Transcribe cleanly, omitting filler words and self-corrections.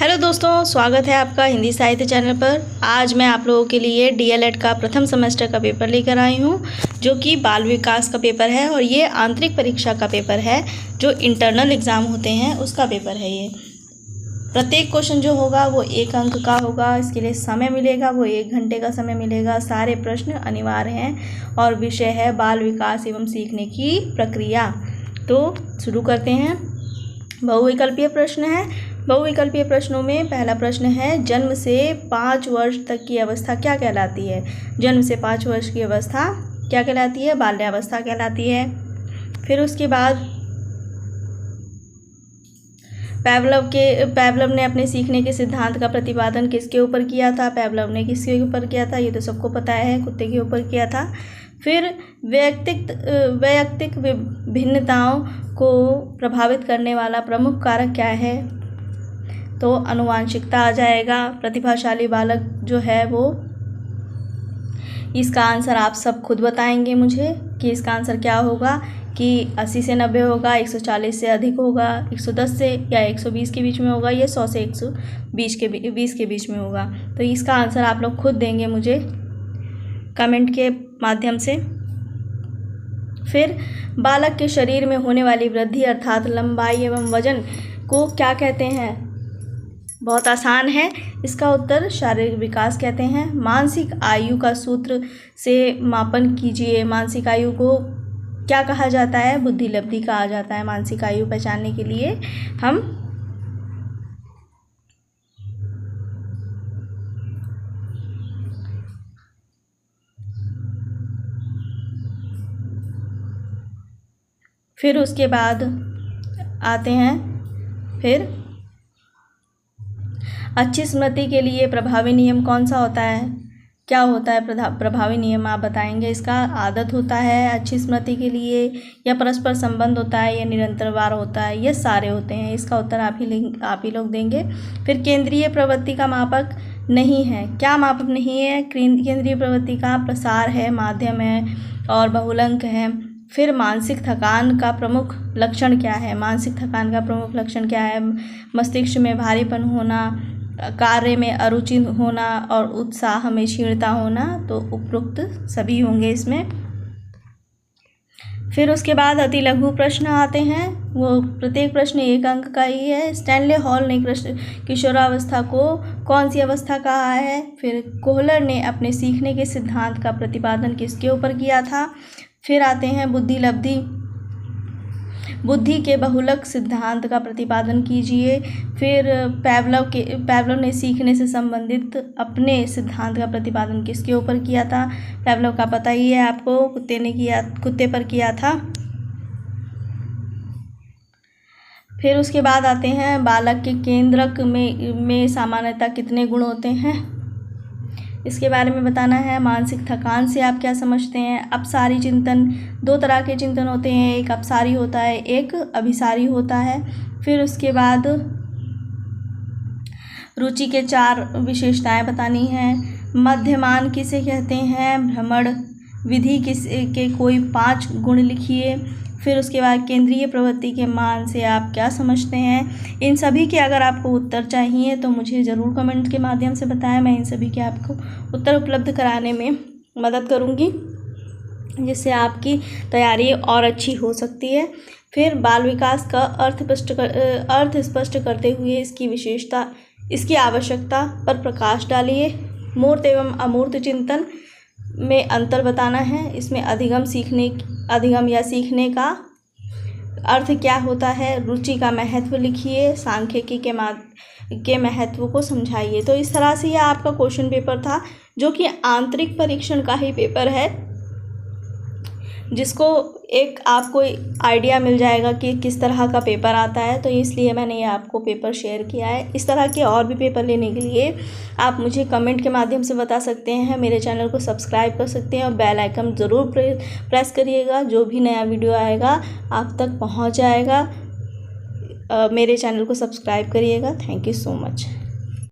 Hello दोस्तों, स्वागत है आपका हिंदी साहित्य चैनल पर। आज मैं आप लोगों के लिए डीएलएड का प्रथम सेमेस्टर का पेपर लेकर आई हूँ, जो कि बाल विकास का पेपर है और ये आंतरिक परीक्षा का पेपर है। जो इंटरनल एग्ज़ाम होते हैं उसका पेपर है ये। प्रत्येक क्वेश्चन जो होगा वो 1 अंक का होगा। इसके लिए समय मिलेगा, वो 1 घंटे का समय मिलेगा। सारे प्रश्न अनिवार्य हैं और विषय है बाल विकास एवं सीखने की प्रक्रिया। तो शुरू करते हैं। बहुविकल्पीय प्रश्न है। बहुविकल्पीय प्रश्नों में पहला प्रश्न है, जन्म से 5 वर्ष तक की अवस्था क्या कहलाती है? जन्म से 5 वर्ष की अवस्था क्या कहलाती है? बाल्यावस्था कहलाती है। फिर उसके बाद पैवलव ने अपने सीखने के सिद्धांत का प्रतिपादन किसके ऊपर किया था? पैवलव ने किसके ऊपर किया था? ये तो सबको पता है, कुत्ते के ऊपर किया था। फिर वैयक्तिक भिन्नताओं को प्रभावित करने वाला प्रमुख कारक क्या है? तो आनुवांशिकता आ जाएगा। प्रतिभाशाली बालक जो है वो, इसका आंसर आप सब खुद बताएंगे मुझे कि इसका आंसर क्या होगा, कि 80 से 90 होगा, 140 से अधिक होगा, 110 से या 120 के बीच में होगा, या 100 से 120 के बीच में होगा। तो इसका आंसर आप लोग खुद देंगे मुझे कमेंट के माध्यम से। फिर बालक के शरीर में होने वाली वृद्धि अर्थात लंबाई एवं वजन को क्या कहते हैं? बहुत आसान है, इसका उत्तर शारीरिक विकास कहते हैं। मानसिक आयु का सूत्र से मापन कीजिए। मानसिक आयु को क्या कहा जाता है? बुद्धि लब्धि कहा जाता है। मानसिक आयु पहचानने के लिए हम फिर उसके बाद आते हैं। फिर अच्छी स्मृति के लिए प्रभावी नियम कौन सा होता है? क्या होता है प्रभावी नियम? आप बताएंगे। इसका आदत होता है अच्छी स्मृति के लिए, या परस्पर संबंध होता है, या निरंतरवार होता है, ये सारे होते हैं। इसका उत्तर आप ही लोग देंगे। फिर केंद्रीय प्रवृत्ति का मापक नहीं है। क्या मापक नहीं है? केंद्रीय प्रवृत्ति का प्रसार है, माध्यम है और बहुलक है। फिर मानसिक थकान का प्रमुख लक्षण क्या है? मानसिक थकान का प्रमुख लक्षण क्या है? मस्तिष्क में भारीपन होना, कार्य में अरुचि होना और उत्साह में क्षीणता होना। तो उपरोक्त सभी होंगे इसमें। फिर उसके बाद अति लघु प्रश्न आते हैं। वो प्रत्येक प्रश्न 1 अंक का ही है। स्टैनले हॉल ने किशोरावस्था को कौन सी अवस्था कहा है? फिर कोहलर ने अपने सीखने के सिद्धांत का प्रतिपादन किसके ऊपर किया था? फिर आते हैं बुद्धि के बहुलक सिद्धांत का प्रतिपादन कीजिए। फिर पैवलव ने सीखने से संबंधित अपने सिद्धांत का प्रतिपादन किसके ऊपर किया था? पैवलव का पता ही है आपको, कुत्ते पर किया था। फिर उसके बाद आते हैं, बालक के केंद्रक में सामान्यतः कितने गुण होते हैं? इसके बारे में बताना है। मानसिक थकान से आप क्या समझते हैं? अपसारी चिंतन, 2 तरह के चिंतन होते हैं, एक अपसारी होता है, एक अभिसारी होता है। फिर उसके बाद रुचि के 4 विशेषताएं बतानी हैं। मध्यमान किसे कहते हैं? भ्रमण विधि के कोई 5 गुण लिखिए। फिर उसके बाद केंद्रीय प्रवृत्ति के मान से आप क्या समझते हैं? इन सभी के अगर आपको उत्तर चाहिए तो मुझे ज़रूर कमेंट के माध्यम से बताएं। मैं इन सभी के आपको उत्तर उपलब्ध कराने में मदद करूंगी, जिससे आपकी तैयारी और अच्छी हो सकती है। फिर बाल विकास का अर्थ स्पष्ट करते हुए इसकी विशेषता, इसकी आवश्यकता पर प्रकाश डालिए। मूर्त एवं अमूर्त चिंतन में अंतर बताना है। इसमें अधिगम या सीखने का अर्थ क्या होता है? रुचि का महत्व लिखिए। सांख्यिकी के महत्व को समझाइए। तो इस तरह से यह आपका क्वेश्चन पेपर था, जो कि आंतरिक परीक्षण का ही पेपर है, जिसको एक आपको आइडिया मिल जाएगा कि किस तरह का पेपर आता है। तो इसलिए मैंने ये आपको पेपर शेयर किया है। इस तरह के और भी पेपर लेने के लिए आप मुझे कमेंट के माध्यम से बता सकते हैं। मेरे चैनल को सब्सक्राइब कर सकते हैं और बेल आइकन ज़रूर प्रेस करिएगा। जो भी नया वीडियो आएगा आप तक पहुंच जाएगा। मेरे चैनल को सब्सक्राइब करिएगा। Thank you so much.